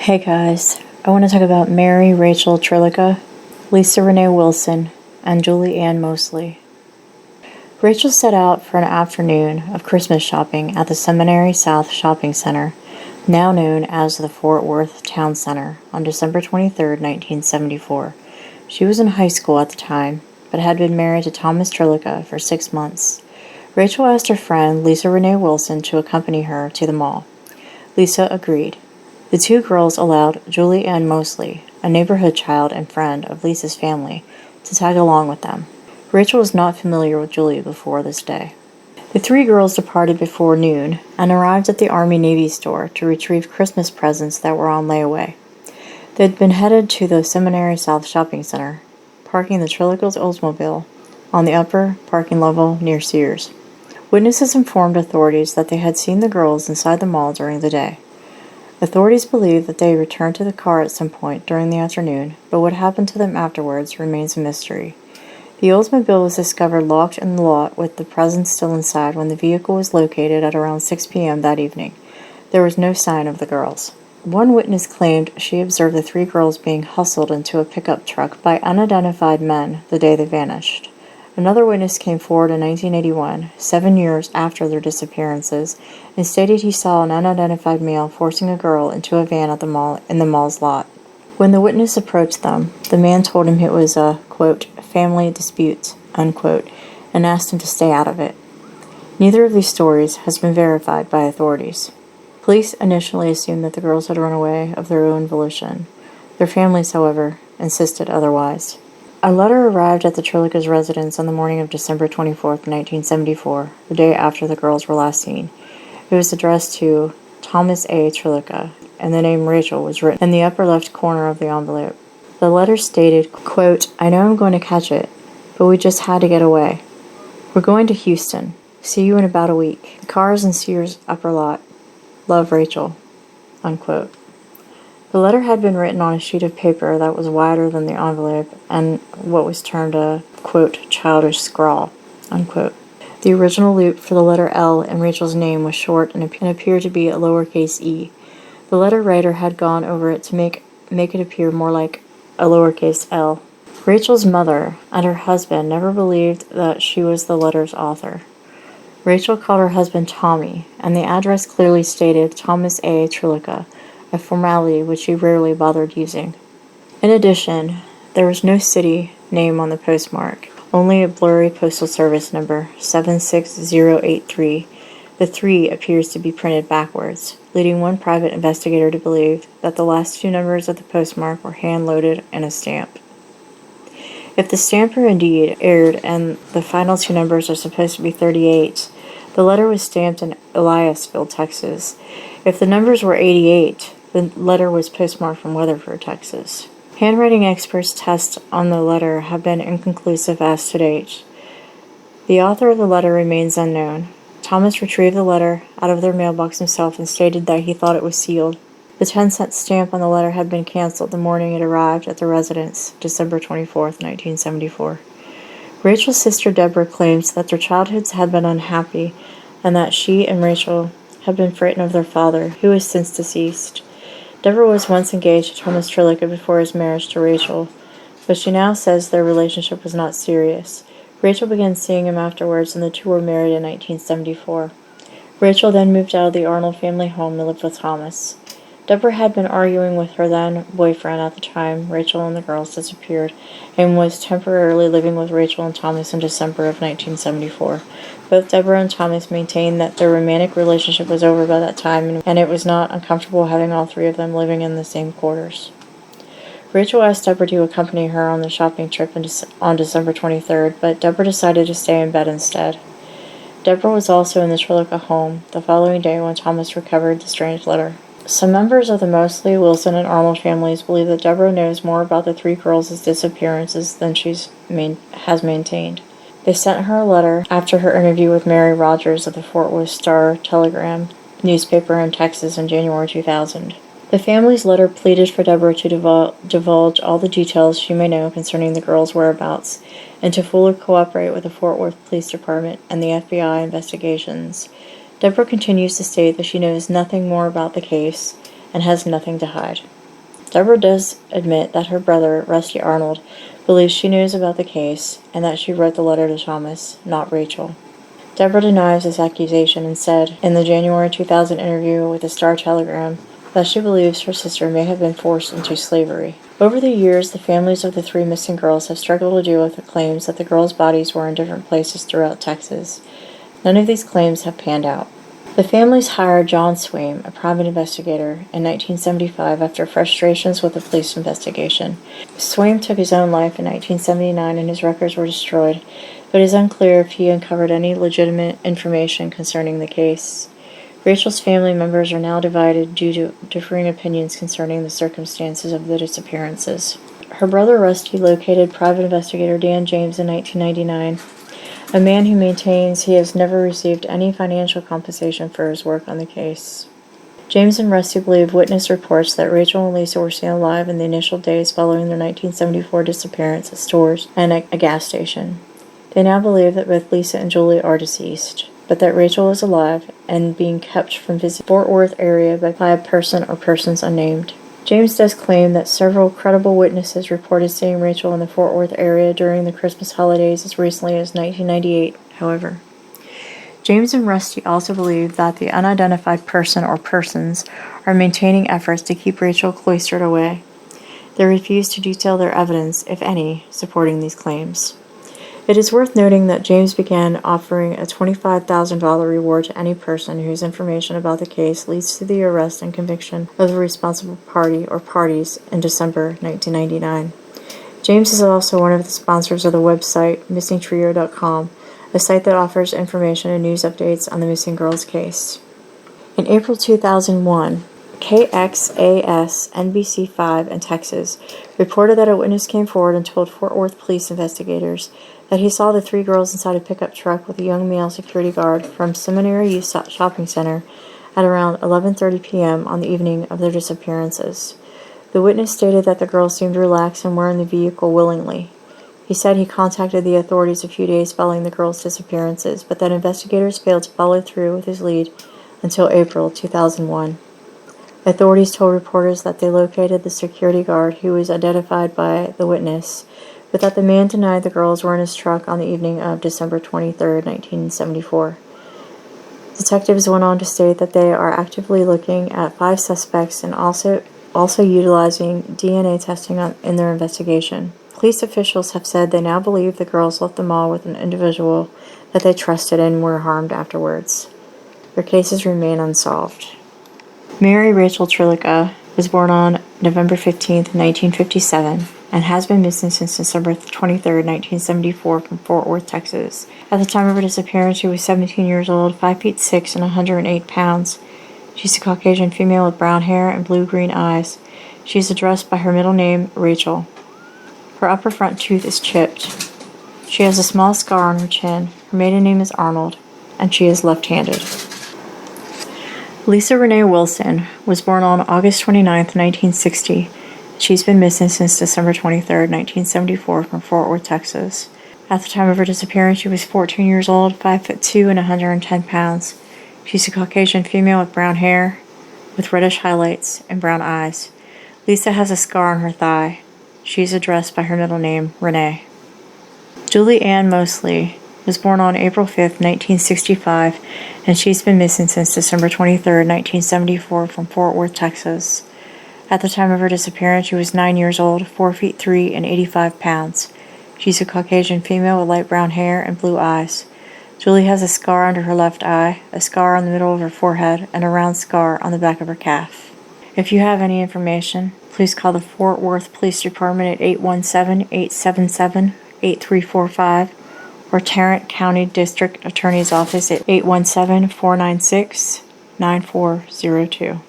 Hey guys, I want to talk about Mary Rachel Trlica, Lisa Renee Wilson, and Julie Ann Moseley. Rachel set out for an afternoon of Christmas shopping at the Seminary South Shopping Center, now known as the Fort Worth Town Center, on December 23, 1974. She was in high school at the time, but had been married to Thomas Trlica for 6 months. Rachel asked her friend Lisa Renee Wilson to accompany her to the mall. Lisa agreed. The two girls allowed Julie Ann Moseley, a neighborhood child and friend of Lisa's family, to tag along with them. Rachel was not familiar with Julie before this day. The three girls departed before noon and arrived at the Army-Navy store to retrieve Christmas presents that were on layaway. They had been headed to the Seminary South Shopping Center, parking the Trlica's Oldsmobile on the upper parking level near Sears. Witnesses informed authorities that they had seen the girls inside the mall during the day. Authorities believe that they returned to the car at some point during the afternoon, but what happened to them afterwards remains a mystery. The Oldsmobile was discovered locked in the lot with the presents still inside when the vehicle was located at around 6 p.m. that evening. There was no sign of the girls. One witness claimed she observed the three girls being hustled into a pickup truck by unidentified men the day they vanished. Another witness came forward in 1981, 7 years after their disappearances, and stated he saw an unidentified male forcing a girl into a van at the mall in the mall's lot. When the witness approached them, the man told him it was a, quote, family dispute, unquote, and asked him to stay out of it. Neither of these stories has been verified by authorities. Police initially assumed that the girls had run away of their own volition. Their families, however, insisted otherwise. A letter arrived at the Trlica's residence on the morning of December 24, 1974, the day after the girls were last seen. It was addressed to Thomas A. Trlica, and the name Rachel was written in the upper left corner of the envelope. The letter stated, quote, I know I'm going to catch it, but we just had to get away. We're going to Houston. See you in about a week. The car is in Sears' upper lot. Love, Rachel, unquote. The letter had been written on a sheet of paper that was wider than the envelope and what was termed a, quote, childish scrawl, unquote. The original loop for the letter L in Rachel's name was short and appeared to be a lowercase e. The letter writer had gone over it to make it appear more like a lowercase l. Rachel's mother and her husband never believed that she was the letter's author. Rachel called her husband Tommy, and the address clearly stated Thomas A. Trlica, a formality which she rarely bothered using. In addition, there was no city name on the postmark, only a blurry postal service number, 76083. The 3 appears to be printed backwards, leading one private investigator to believe that the last 2 numbers of the postmark were hand-loaded in a stamp. If the stamper indeed erred and the final 2 numbers are supposed to be 38, the letter was stamped in Eliasville, Texas. If the numbers were 88, the letter was postmarked from Weatherford, Texas. Handwriting experts' tests on the letter have been inconclusive as to date. The author of the letter remains unknown. Thomas retrieved the letter out of their mailbox himself and stated that he thought it was sealed. The 10-cent stamp on the letter had been canceled the morning it arrived at the residence, December 24, 1974. Rachel's sister Deborah claims that their childhoods had been unhappy and that she and Rachel had been frightened of their father, who is since deceased. Deborah was once engaged to Thomas Trlica before his marriage to Rachel, but she now says their relationship was not serious. Rachel began seeing him afterwards, and the two were married in 1974. Rachel then moved out of the Arnold family home and lived with Thomas. Deborah had been arguing with her then-boyfriend at the time Rachel and the girls disappeared, and was temporarily living with Rachel and Thomas in December of 1974. Both Deborah and Thomas maintained that their romantic relationship was over by that time, and it was not uncomfortable having all 3 of them living in the same quarters. Rachel asked Deborah to accompany her on the shopping trip on December 23rd, but Deborah decided to stay in bed instead. Deborah was also in the Trlica home the following day when Thomas recovered the strange letter. Some members of the Moseley, Wilson, and Arnold families believe that Deborah knows more about the 3 girls' disappearances than she has maintained. They sent her a letter after her interview with Mary Rogers of the Fort Worth Star-Telegram newspaper in Texas in January 2000. The family's letter pleaded for Deborah to divulge all the details she may know concerning the girls' whereabouts and to fully cooperate with the Fort Worth Police Department and the FBI investigations. Deborah continues to state that she knows nothing more about the case and has nothing to hide. Deborah does admit that her brother, Rusty Arnold, believes she knows about the case and that she wrote the letter to Thomas, not Rachel. Deborah denies this accusation and said in the January 2000 interview with the Star-Telegram that she believes her sister may have been forced into slavery. Over the years, the families of the 3 missing girls have struggled to deal with the claims that the girls' bodies were in different places throughout Texas. None of these claims have panned out. The families hired John Swaim, a private investigator, in 1975 after frustrations with the police investigation. Swaim took his own life in 1979 and his records were destroyed, but it is unclear if he uncovered any legitimate information concerning the case. Rachel's family members are now divided due to differing opinions concerning the circumstances of the disappearances. Her brother Rusty located private investigator Dan James in 1999, a man who maintains he has never received any financial compensation for his work on the case. James and Rusty believe witness reports that Rachel and Lisa were seen alive in the initial days following their 1974 disappearance at stores and a gas station. They now believe that both Lisa and Julie are deceased, but that Rachel is alive and being kept from visiting Fort Worth area by a person or persons unnamed. James does claim that several credible witnesses reported seeing Rachel in the Fort Worth area during the Christmas holidays as recently as 1998, however. James and Rusty also believe that the unidentified person or persons are maintaining efforts to keep Rachel cloistered away. They refuse to detail their evidence, if any, supporting these claims. It is worth noting that James began offering a $25,000 reward to any person whose information about the case leads to the arrest and conviction of the responsible party or parties in December 1999. James is also one of the sponsors of the website missingtrio.com, a site that offers information and news updates on the missing girls case. In April 2001, KXAS NBC5 in Texas reported that a witness came forward and told Fort Worth police investigators that he saw the 3 girls inside a pickup truck with a young male security guard from Seminary Youth Shopping Center at around 11:30 p.m. on the evening of their disappearances. The witness stated that the girls seemed relaxed and were in the vehicle willingly. He said he contacted the authorities a few days following the girls' disappearances, but that investigators failed to follow through with his lead until April 2001. Authorities told reporters that they located the security guard, who was identified by the witness, but that the man denied the girls were in his truck on the evening of December 23, 1974. Detectives went on to state that they are actively looking at 5 suspects and also utilizing DNA testing in their investigation. Police officials have said they now believe the girls left the mall with an individual that they trusted and were harmed afterwards. Their cases remain unsolved. Mary Rachel Trlica was born on November 15, 1957, and has been missing since December 23, 1974 from Fort Worth, Texas. At the time of her disappearance, she was 17 years old, 5 feet 6 and 108 pounds. She's a Caucasian female with brown hair and blue-green eyes. She is addressed by her middle name, Rachel. Her upper front tooth is chipped. She has a small scar on her chin. Her maiden name is Arnold, and she is left-handed. Lisa Renee Wilson was born on August 29, 1960. She's been missing since December 23, 1974 from Fort Worth, Texas. At the time of her disappearance, she was 14 years old, 5'2" and 110 pounds. She's a Caucasian female with brown hair, with reddish highlights and brown eyes. Lisa has a scar on her thigh. She's addressed by her middle name, Renee. Julie Ann Moseley was born on April 5, 1965, and she's been missing since December 23, 1974 from Fort Worth, Texas. At the time of her disappearance, she was 9 years old, 4 feet 3 and 85 pounds. She's a Caucasian female with light brown hair and blue eyes. Julie has a scar under her left eye, a scar on the middle of her forehead, and a round scar on the back of her calf. If you have any information, please call the Fort Worth Police Department at 817-877-8345 or Tarrant County District Attorney's Office at 817-496-9402.